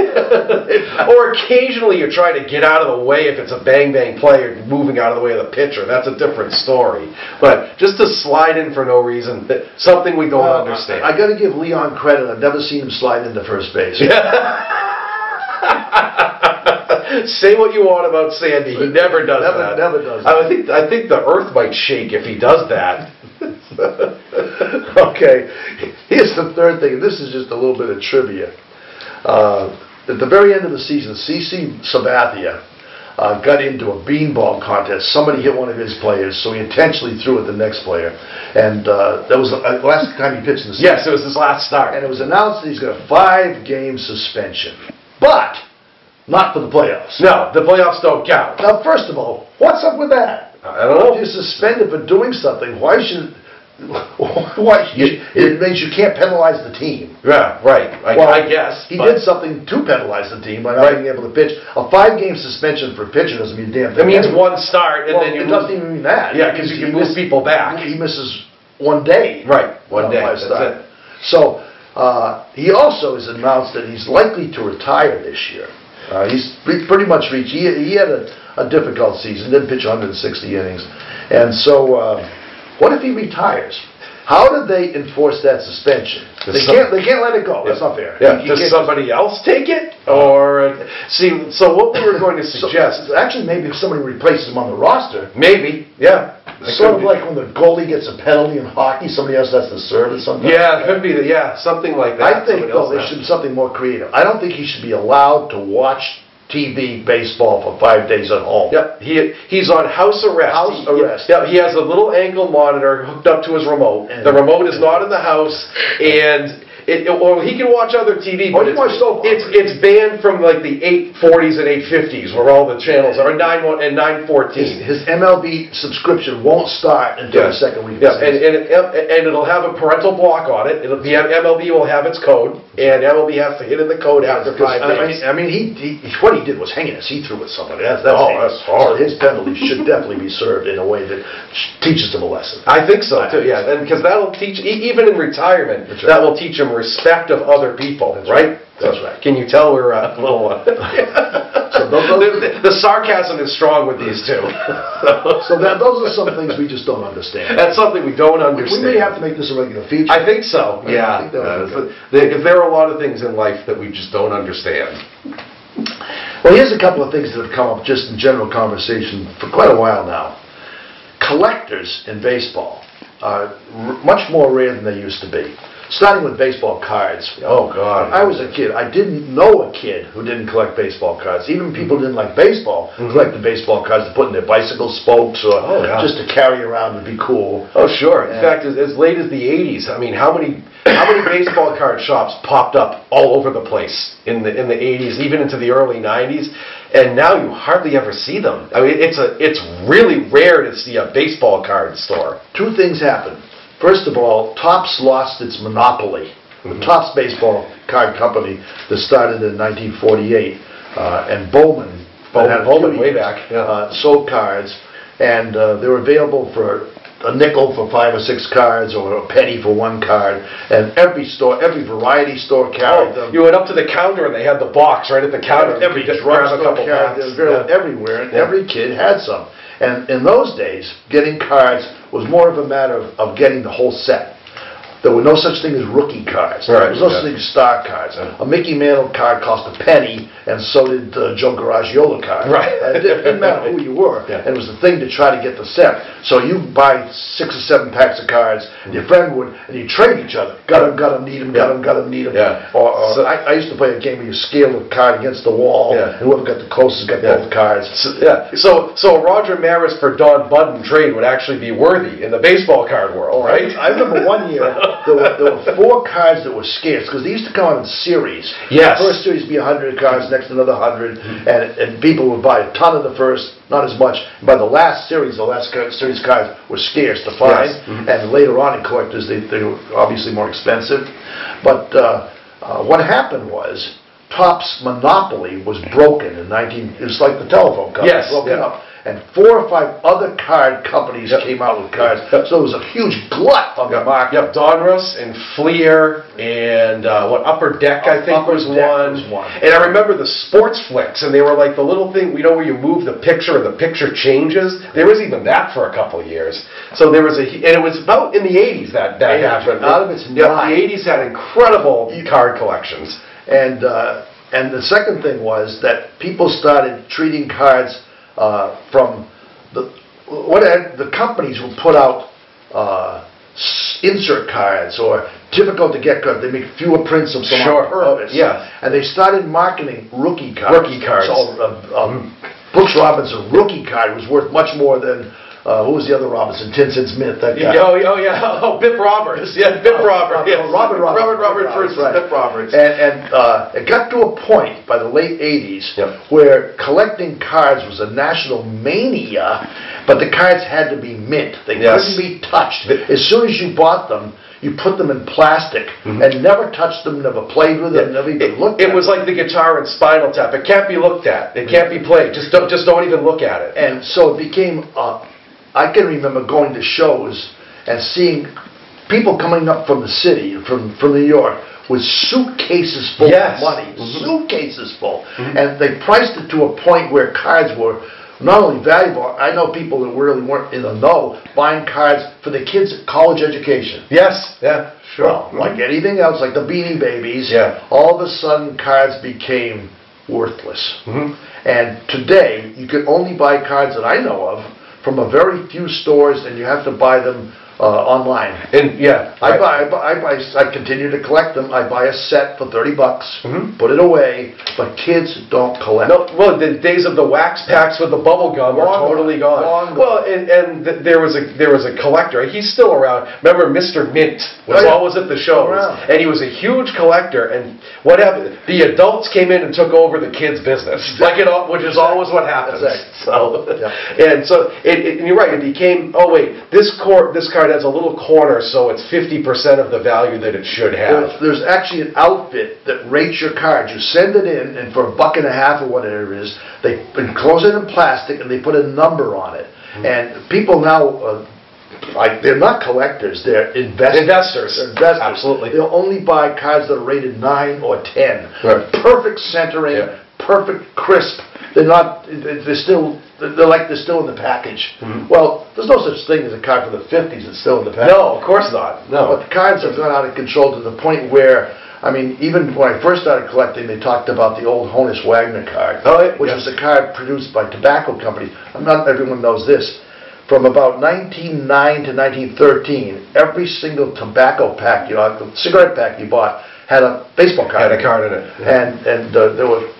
Or occasionally you're trying to get out of the way if it's a bang-bang play or moving out of the way of the pitcher. That's a different story. But just to slide in for no reason, something we don't understand. I got to give Leon credit. I've never seen him slide into first base. Say what you want about Sandy. He never does that. Never does that. I think the earth might shake if he does that. Okay. Here's the third thing. This is just a little bit of trivia. At the very end of the season, C.C. Sabathia got into a beanball contest. Somebody hit one of his players, so he intentionally threw at the next player. And that was the last time he pitched in the season. Yes, it was his last start. And it was announced that he's got a 5-game suspension. But not for the playoffs. No, the playoffs don't count. Now, first of all, what's up with that? I don't know. If you're suspended for doing something, why should... It means you can't penalize the team. Yeah, right. I guess. He did something to penalize the team by not being able to pitch. A 5-game suspension for a pitcher doesn't mean a damn thing. It means one start, and then you... It doesn't even mean that. Yeah, because you can move people back. He misses one day. Right, one day. That's it. So, he also has announced that he's likely to retire this year. He's pretty much reached. He had a difficult season. Didn't pitch 160 innings, and so what if he retires? How did they enforce that suspension? They can't let it go. That's not fair. Yeah. Does somebody else take it? Or see, so what we were going to suggest, actually, maybe if somebody replaces him on the roster, maybe, yeah. Sort of like when the goalie gets a penalty in hockey, somebody else has to serve it sometimes. Yeah, it could be, something like that. I think, though, there should be something more creative. I don't think he should be allowed to watch TV baseball for 5 days at home. Yeah, he's on house arrest. House arrest. Yeah, he has a little ankle monitor hooked up to his remote. The remote is not in the house, and or he can watch other TV, but it's banned from like the 840s and 850s, where all the channels are, and 914. His MLB subscription won't start until the second week. Yeah, and it'll have a parental block on it. MLB will have its code, and MLB has to hit in the code after 5 days. I mean, what he did was hanging. He threw with somebody. That's hard. So his penalty should definitely be served in a way that teaches him a lesson. I think so too. Yeah, and because that'll teach, even in retirement, that will teach him respect of other people. Right? That's right. Can you tell we're a little? So the sarcasm is strong with these two. So those are some things we just don't understand. That's something we don't understand. We may have to make this a regular feature. I think so. Yeah, because there are a lot of things in life that we just don't understand. Well, here's a couple of things that have come up just in general conversation for quite a while now. Collectors in baseball are much more rare than they used to be. Starting with baseball cards. Oh, God. When I was a kid, I didn't know a kid who didn't collect baseball cards. Even people who didn't like baseball collected baseball cards to put in their bicycle spokes or just to carry around and be cool. Oh, sure. In fact, as late as the 80s, I mean, how many baseball card shops popped up all over the place in the 80s, even into the early 90s? And now you hardly ever see them. I mean, it's really rare to see a baseball card store. Two things happen. First of all, Topps lost its monopoly. The Topps baseball card company that started in 1948, and Bowman way back, sold cards, and they were available for a nickel for 5 or 6 cards, or a penny for 1 card, and every variety store carried them. You went up to the counter and they had the box right at the counter. Every drugstore carried them everywhere, and every kid had some. And in those days, getting cards was more of a matter of getting the whole set. There were no such thing as rookie cards. There was no such thing as star cards. A Mickey Mantle card cost a penny, and so did Joe Garagiola card. Right. It didn't matter who you were. And it was the thing to try to get the set. So you buy 6 or 7 packs of cards, and your friend would, and you trade each other. Got him, need him, got him, need him. Yeah. I used to play a game where you scale a card against the wall, and whoever got the closest got both cards. So a Roger Maris for Don Budden trade would actually be worthy in the baseball card world, right? I remember one year, there were 4 cards that were scarce, because they used to come out in series. Yes. The first series would be 100 cards, next another 100, and people would buy a ton of the first, not as much. By the last series, series cards were scarce to find, and later on in collectors, they were obviously more expensive. But what happened was, Topps monopoly was broken in it was like the telephone company, broken up. And 4 or 5 other card companies came out with cards. So it was a huge glut on the market. Donruss and Fleer and Upper Deck, I think was one. And I remember the sports flicks, and they were like the little thing, where you move the picture and the picture changes. There was even that for a couple of years. So there was and it was about in the 80s that happened. Out of its mind. The 80s had incredible card collections. And the second thing was that people started treating cards from the companies would put out insert cards or difficult to get cards. They make fewer prints of them on purpose. And they started marketing rookie cards. So Brooks Robinson rookie card was worth much more than who was the other Robinson? Tin Cent Smith, that guy. Oh, Biff Roberts. Yeah, Biff Roberts. Robert first, Biff Roberts. And it got to a point by the late 80s where collecting cards was a national mania, but the cards had to be mint. They couldn't be touched. As soon as you bought them, you put them in plastic and never touched them, never played with them, never even looked at them. It was like the guitar in Spinal Tap. It can't be looked at. It can't be played. Just don't even look at it. And so it became... I can remember going to shows and seeing people coming up from the city, from New York, with suitcases full of money. Suitcases full. And they priced it to a point where cards were not only valuable, I know people that really weren't in the know buying cards for the kids' college education. Yes, yeah, sure. Well, like anything else, like the Beanie Babies, yeah. all of a sudden cards became worthless. And today, you can only buy cards that I know of from a very few stores, and you have to buy them online. And yeah, I continue to collect them. I buy a set for $30, put it away, but kids don't collect. No, well, the days of the wax packs with the bubble gum are totally gone. Well, and there was a collector. He's still around. Remember, Mr. Mint was always at the shows, and he was a huge collector. And what happened? The adults came in and took over the kids' business, which is always what happens. So, and so, and you're right. It became, oh wait, this card has a little corner, so it's 50% of the value that it should have. There's actually an outfit that rates your cards. You send it in, and for $1.50 or whatever it is, they enclose it in plastic and they put a number on it. And people now, they're not collectors; they're investors. They're investors. Absolutely. They'll only buy cards that are rated 9 or 10. Right. Perfect centering, perfect crisp. They're not. They're still in the package. Well, there's no such thing as a card for the 50s that's still in the package. No, of course not. No. But the cards have gone out of control to the point where, I mean, even when I first started collecting, they talked about the old Honus Wagner card, which was a card produced by tobacco companies. Not everyone knows this. From about 1909 to 1913, every single tobacco pack, cigarette pack you bought had a baseball card. Had a card in it. And there were,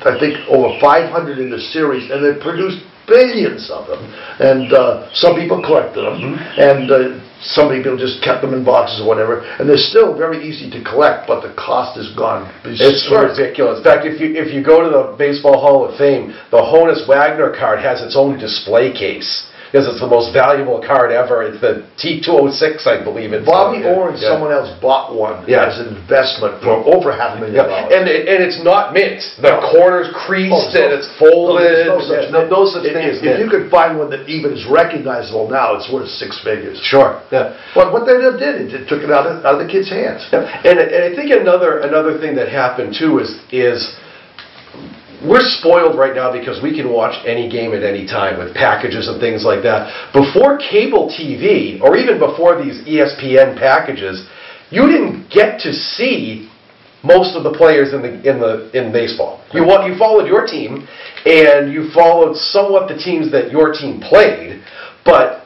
I think, over 500 in the series, and they produced billions of them. And some people collected them, and some people just kept them in boxes or whatever. And they're still very easy to collect, but the cost is gone. It's ridiculous. In fact, if you go to the Baseball Hall of Fame, the Honus Wagner card has its own display case, because it's the most valuable card ever. It's the T206, I believe. Bobby Orr and someone else bought one as an investment for over $500,000. And it's not mint. The corner's creased and it's folded. No such thing as mint. If you could find one that even is recognizable now, it's worth 6 figures. Sure. Yeah. But what they did, it took it out of the kids' hands. Yeah. And I think another thing that happened too is we're spoiled right now because we can watch any game at any time with packages and things like that. Before cable TV, or even before these ESPN packages, you didn't get to see most of the players in baseball. You followed your team, and you followed somewhat the teams that your team played, but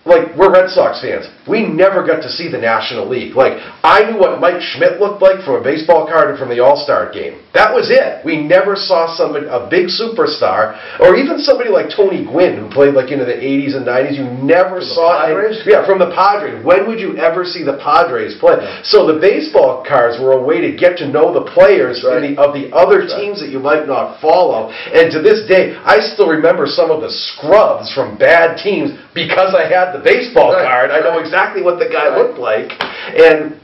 like, we're Red Sox fans. We never got to see the National League. Like, I knew what Mike Schmidt looked like from a baseball card and from the All-Star game. That was it. We never saw a big superstar, or even somebody like Tony Gwynn, who played like into the 80s and 90s. You never saw it. Yeah, from the Padres. When would you ever see the Padres play? So the baseball cards were a way to get to know the players of the other teams that you might not follow. And to this day, I still remember some of the scrubs from bad teams because I had the baseball card. I know exactly what the guy looked like. And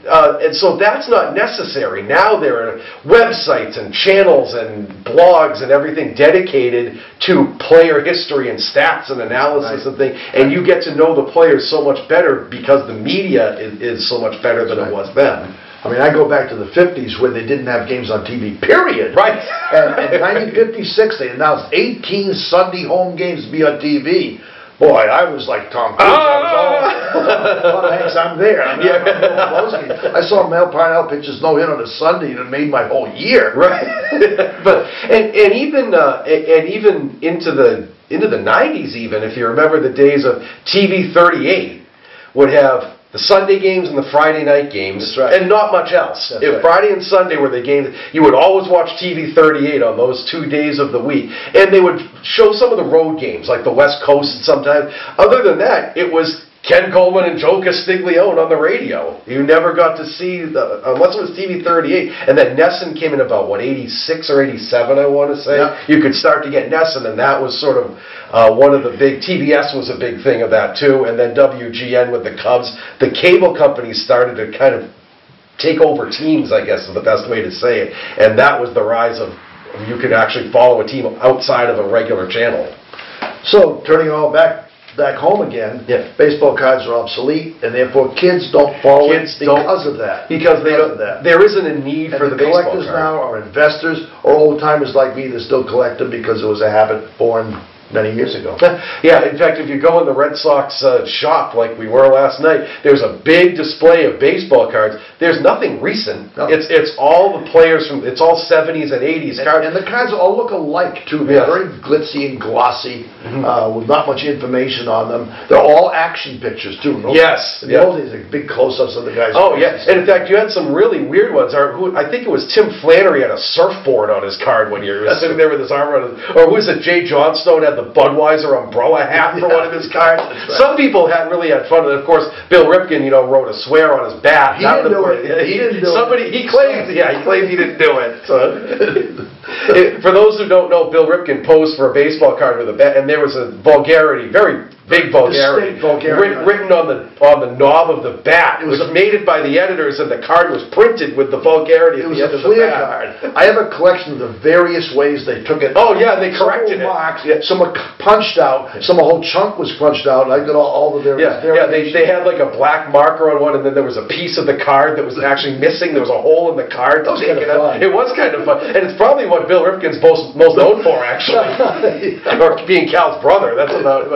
so that's not necessary. Now there are websites and channels and blogs and everything dedicated to player history and stats and analysis and things. And you get to know the players so much better because the media is so much better than it was then. I mean, I go back to the 50s where they didn't have games on TV, period. Right. And in 1956, they announced 18 Sunday home games to be on TV. Boy, I was like Tom Cruise. I'm there. I saw Mel Parnell pitch his no-hit on a Sunday, and it made my whole year. Right. But even into the 90s, even if you remember the days of TV 38, would have the Sunday games and the Friday night games, and not much else. Friday and Sunday were the games. You would always watch TV 38 on those 2 days of the week, and they would show some of the road games, like the West Coast sometimes. Other than that, it was Ken Coleman and Joe Castiglione on the radio. You never got to see, unless it was TV 38, and then Nesson came in about, 86 or 87, I want to say. Yeah. You could start to get Nesson, and that was sort of one of the big, TBS was a big thing of that too, and then WGN with the Cubs. The cable companies started to kind of take over teams, I guess is the best way to say it, and that was the rise of, you could actually follow a team outside of a regular channel. So, turning it all back home again, baseball cards are obsolete, and therefore kids don't follow it because of that. Because there isn't a need for the baseball card. Collectors now are investors, or old-timers like me that still collect them because it was a habit born many years ago. Yeah, in fact, if you go in the Red Sox shop like we were last night, there's a big display of baseball cards. There's nothing recent. No. It's all the players from, it's all 70s and 80s cards. And the cards all look alike, too. They're very glitzy and glossy, with not much information on them. They're all action pictures, too. Yes. In the old days, like big close-ups of the guys. Oh, yeah. And in fact, you had some really weird ones. I think it was Tim Flannery had a surfboard on his card one year. He was sitting there with his arm around his, or who was it? Jay Johnstone had the Budweiser umbrella hat for one of his cards. Right. Some people really had fun. And of course, Bill Ripken, wrote a swear on his bat. He didn't do it. He didn't do it. He claimed he didn't do it. For those who don't know, Bill Ripken posed for a baseball card with a bat, and there was a vulgarity, very big vulgarity, written on the knob of the bat. It was made it by the editors, and the card was printed with the vulgarity at the end of the bat. It was a Fleer card. I have a collection of the various ways they took it. Oh yeah, they corrected it. Marked, some were punched out, some a whole chunk was punched out, and I got all the various. They had like a black marker on one, and then there was a piece of the card that was actually missing. There was a hole in the card. That was kind of fun. It was kind of fun, and it's probably what Bill Ripken's most known for, actually, or being Cal's brother. That's about.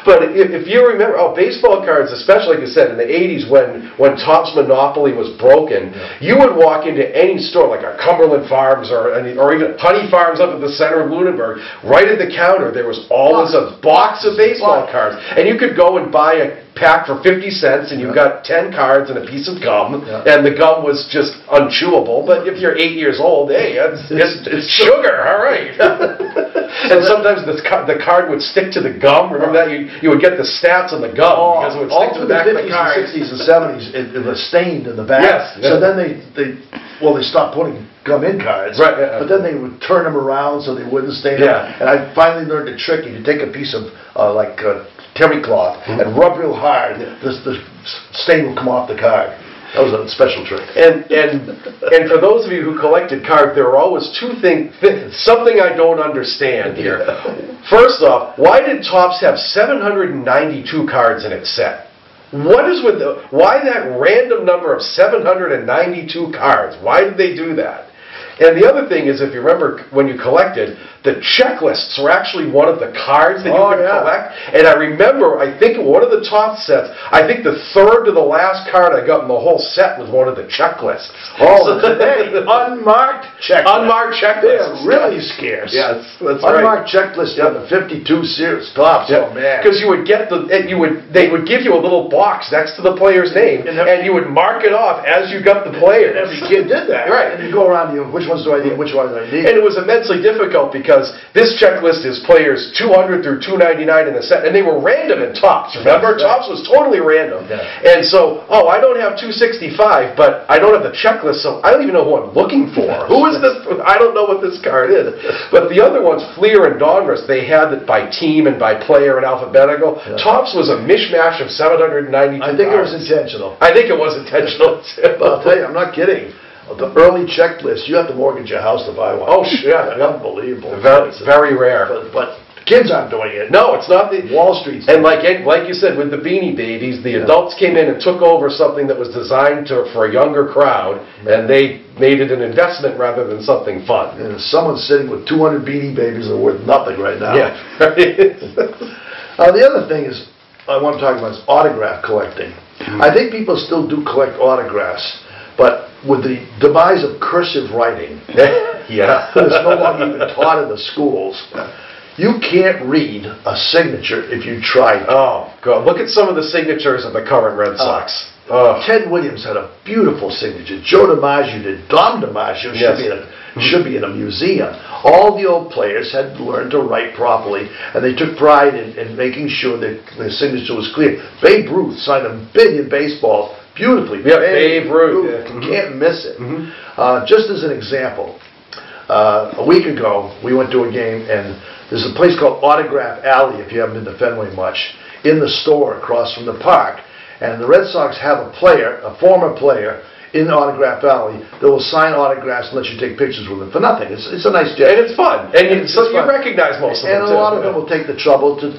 But if you remember, baseball cards, especially like I said, in the 80s when Topps Monopoly was broken, you would walk into any store, like a Cumberland Farms or even Honey Farms up at the center of Lunenburg, right at the counter, there was always a box of baseball cards. And you could go and buy a pack for 50 cents, and you've got 10 cards and a piece of gum, and the gum was just unchewable. But if you're 8 years old, hey, it's sugar, all right. And sometimes the card would stick to the gum. Remember that? You would get the stats on the gum because it would stick to the back of the card. All through the 50s and 60s and 70s, it was stained in the back. Yes. So then they stopped putting gum in cards. Right. But then they would turn them around so they wouldn't stain them. And I finally learned a trick. You could take a piece of terry cloth and rub real hard. The stain will come off the card. That was a special trick. And for those of you who collected cards, there are always two things. Something I don't understand here. First off, why did Topps have 792 cards in its set? What is why that random number of 792 cards? Why did they do that? And the other thing is, if you remember when you collected, the checklists were actually one of the cards that you could collect. And I remember, I think one of the top sets, I think the third to the last card I got in the whole set was one of the checklists. Oh, today, unmarked checklists. Unmarked checklists. They're really scarce. Yes, that's right. Unmarked checklists on the 52 series Topps. Yep. Oh man. Because you would get they would give you a little box next to the player's name, and you would mark it off as you got the player. Every kid did that. Right. And you go around, which ones do I need, which ones do I need? And it was immensely difficult because this checklist is players 200 through 299 in the set, and they were random in Topps. Remember, Topps was totally random. Yeah. And so, I don't have 265, but I don't have the checklist, so I don't even know who I'm looking for. Who is this? I don't know what this card is. But the other ones, Fleer and Donruss, they had it by team and by player and alphabetical. Yeah. Topps was a mishmash of 792 I think cards. It was intentional. I think it was intentional, too. But I'll tell you, I'm not kidding. The early checklist, you have to mortgage your house to buy one. Oh, yeah. Unbelievable. Very rare. But kids aren't doing it. No, it's not. Wall Street's and like you said, with the Beanie Babies, the adults came in and took over something that was designed for a younger crowd, and they made it an investment rather than something fun. And someone's sitting with 200 Beanie Babies that are worth nothing right now. Yeah. The other thing is, I want to talk about is autograph collecting. I think people still do collect autographs, but with the demise of cursive writing, it's no longer even taught in the schools. You can't read a signature if you try. Oh, God. Look at some of the signatures of the current Red Sox. Ted Williams had a beautiful signature. Joe DiMaggio did. Dom DiMaggio should be in a museum. All the old players had learned to write properly, and they took pride in making sure that their signature was clear. Babe Ruth signed 1 billion baseballs beautifully. Yeah, Babe Ruth. You can't miss it. Just as an example, a week ago, we went to a game, and there's a place called Autograph Alley, if you haven't been to Fenway much, in the store across from the park. And the Red Sox have a former player, in Autograph Valley that will sign autographs and let you take pictures with them for nothing. It's a nice gesture. And it's fun. And so you recognize most of them, and a lot of them will take the trouble to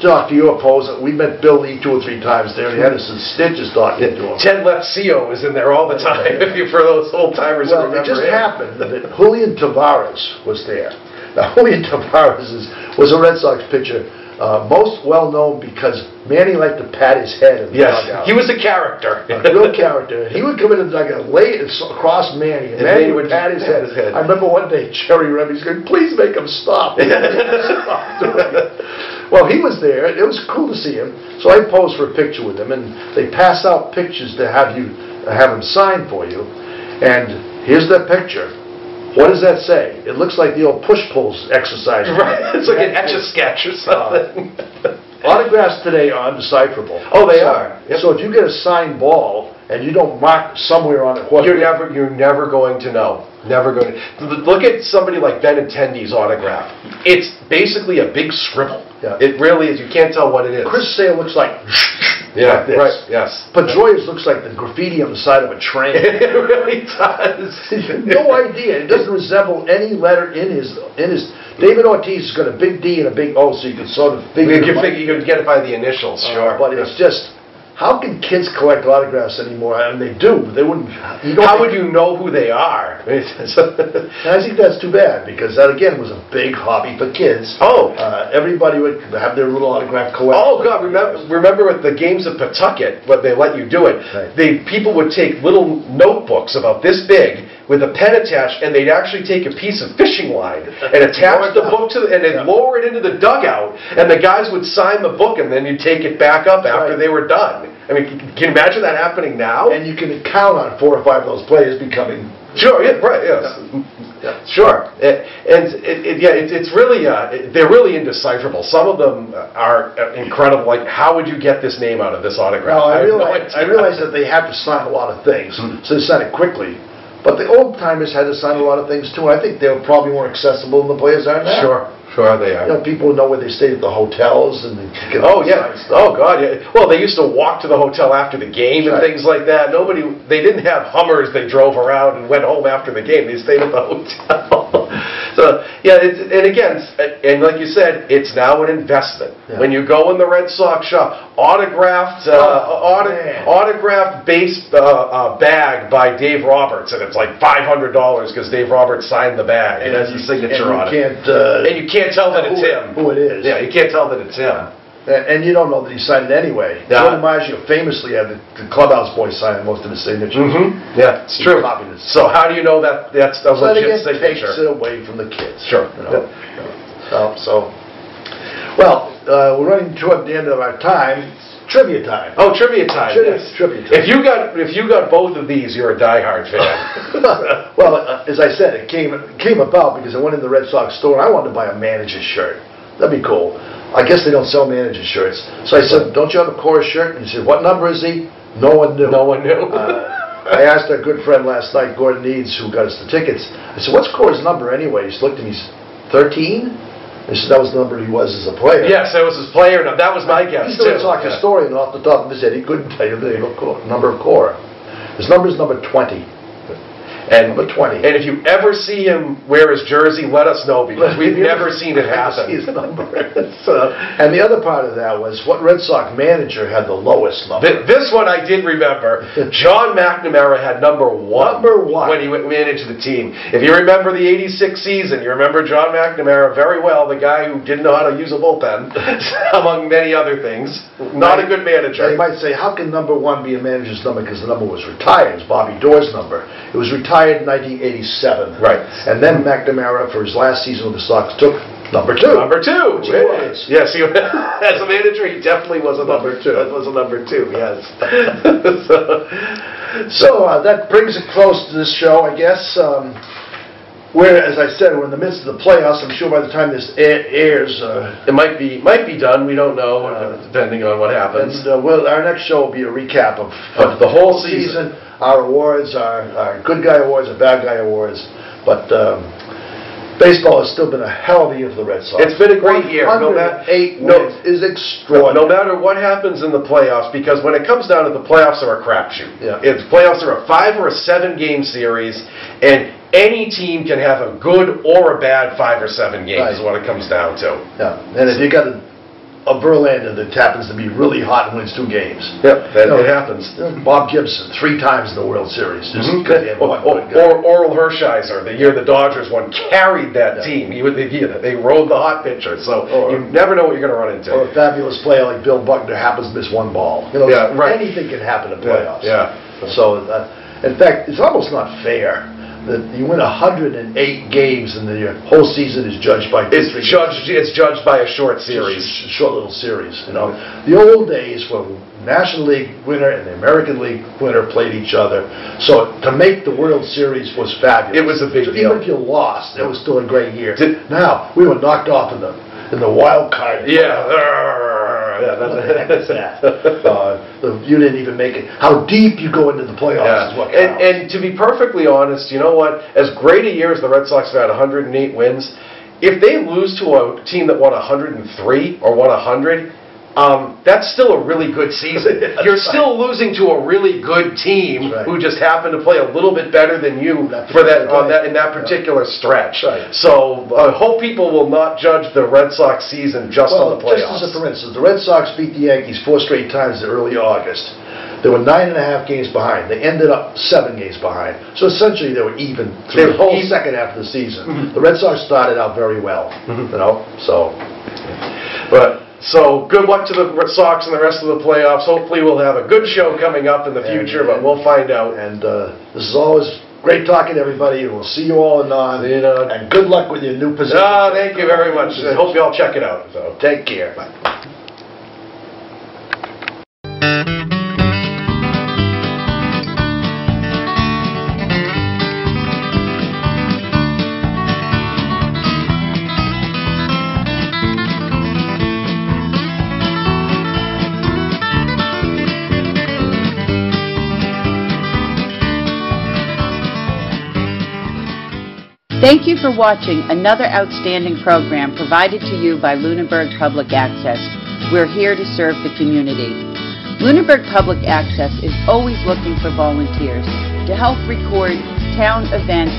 talk to your opponent. We met Bill Lee 2 or 3 times there, and he had us in stitches talking to him. Ted Lefcio is in there all the time, for those old-timers who remember it just him. happened that Julian Tavares was there. Now, Julian Tavares was a Red Sox pitcher, most well-known because Manny liked to pat his head in the dugout. He was a character. A real character. He would come in the dugout, lay across Manny, and Manny would pat his head. I remember one day Jerry Remy's going, please make him stop. Well, he was there. It was cool to see him. So I posed for a picture with him, and they pass out pictures to have him sign for you. And here's that picture. What does that say? It looks like the old push-pulls exercise. Right. It's like an Etch-a-Sketch or something. Autographs today are undecipherable. Oh, they are. Yep. So if you get a signed ball and you don't mark somewhere on it what you're never going to know. Never going to. Look at somebody like Benintendi's autograph. It's basically a big scribble. Yeah. It really is. You can't tell what it is. Chris Sale looks like yeah, like this. Right. Yes. Pedroia's looks like the graffiti on the side of a train. It really does. No idea. It doesn't resemble any letter in his. David Ortiz has got a big D and a big O, so you can sort of figure. You can get it by the initials, sure. But it's just. How can kids collect autographs anymore? And they do. They wouldn't. How would you know who they are? And I think that's too bad because that again was a big hobby for kids. Oh, everybody would have their little autograph collection. Oh God! Remember at the games of Pawtucket, what they let you do it. Right. People would take little notebooks about this big with a pen attached, and they'd actually take a piece of fishing line and attach the book to, and they'd lower it into the dugout, and the guys would sign the book, and then you'd take it back up after they were done. I mean, can you imagine that happening now? And you can count on 4 or 5 of those players becoming. Sure. Yeah. Right. Yes. Yeah. Sure. It's really they're really indecipherable. Some of them are incredible. Like, how would you get this name out of this autograph? No, I realize that they have to sign a lot of things, so they sign it quickly. But the old timers had to sign a lot of things too, and I think they were probably more accessible than the players are now. Sure they are. You know, people know where they stayed at the hotels and they get Oh God, yeah. Well, they used to walk to the hotel after the game and things like that. They didn't have Hummers. They drove around and went home after the game. They stayed at the hotel. So yeah, and again, and like you said, it's now an investment. Yeah. When you go in the Red Sox shop, autographed base bag by Dave Roberts, and it's like $500 because Dave Roberts signed the bag and has his signature on it. And you can't tell that it's him. Who it is. Yeah, you can't tell that it's him. And you don't know that he signed it anyway. Joe DiMaggio famously had the clubhouse boy sign most of his signatures. Yeah, it's true. So how do you know that that's a legit signature? Takes it away from the kids. Sure. You know? We're running toward the end of our time. Trivia time. Oh, trivia time. Trivia time. If you got both of these, you're a diehard fan. Well, as I said, it came about because I went in the Red Sox store and I wanted to buy a manager's shirt. That'd be cool. I guess they don't sell manager shirts. So I said, don't you have a Cora shirt? And he said, what number is he? No one knew. No one knew. I asked our good friend last night, Gordon Eads, who got us the tickets. I said, what's Cora's number anyway? He looked at me, he's 13? He said that was the number he was as a player. Yes, that was his player. That was my guess, too. He's still a historian off the top of his head. He couldn't tell you the number of Cora. His number is number 20. And number 20. And if you ever see him wear his jersey, let us know because we've never seen it happen. His number. And the other part of that was what Red Sox manager had the lowest number. This one I did remember. John McNamara had number 1. Number 1 when he managed the team. If you remember the '86 season, you remember John McNamara very well. The guy who didn't know how to use a bullpen, among many other things. Not a good manager. You might say, how can number 1 be a manager's number? Because the number was retired. It was Bobby Doerr's number. It was retired in 1987. Right. And then McNamara, for his last season with the Sox, took number 2. Number 2. Which he was. Yes, as a manager, he definitely was a number 2. That was a number 2, yes. So that brings it close to this show, I guess. Where, as I said, we're in the midst of the playoffs. I'm sure by the time this airs, it might be done. We don't know, depending on what happens. And our next show will be a recap of the whole season. Our awards, our good guy awards, our bad guy awards. But Baseball has still been a hell of a year for the Red Sox. It's been a great year. 108 wins is extraordinary. No matter what happens in the playoffs, because when it comes down to the playoffs are a crapshoot. Yeah. If playoffs are a 5 or a 7 game series, and any team can have a good or a bad 5 or 7 games is what it comes down to. Yeah, and if you got a Verlander that happens to be really hot and wins 2 games. Yep, it happens. Bob Gibson, 3 times in the World Series. Or Oral Hershiser, the year the Dodgers won, carried that team. They rode the hot pitcher, so you never know what you're going to run into. Or a fabulous player like Bill Buckner happens to miss 1 ball. Anything can happen in playoffs. So, in fact, it's almost not fair that you win 108 games and the whole season is judged by It's judged by a short series. Short little series, you know. The old days when National League winner and the American League winner played each other, so to make the World Series was fabulous. It was a big deal. Even if you lost, it was still a great year. Now, we were knocked off in the wild card. That's that. You didn't even make it. How deep you go into the playoffs is what counts. And to be perfectly honest, you know what? As great a year as the Red Sox have had, 108 wins, if they lose to a team that won 103 or won 100, that's still a really good season. You're still losing to a really good team who just happened to play a little bit better than you in that particular stretch. So I hope people will not judge the Red Sox season just on the playoffs. Just as a for instance, the Red Sox beat the Yankees 4 straight times in early August. They were 9.5 games behind. They ended up 7 games behind. So essentially, they were even through the whole second half of the season. The Red Sox started out very well, you know. So good luck to the Red Sox and the rest of the playoffs. Hopefully, we'll have a good show coming up in the future, but we'll find out. And this is always great talking to everybody. We'll see you all anon. And good luck with your new position. Thank you very much. I hope you all check it out. So take care. Bye. Thank you for watching another outstanding program provided to you by Lunenburg Public Access. We're here to serve the community. Lunenburg Public Access is always looking for volunteers to help record town events,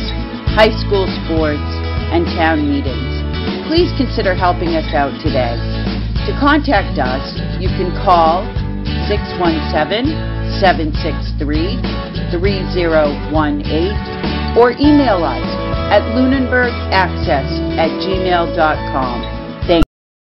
high school sports, and town meetings. Please consider helping us out today. To contact us, you can call 617-763-3018 or email us at lunenburgaccess@gmail.com.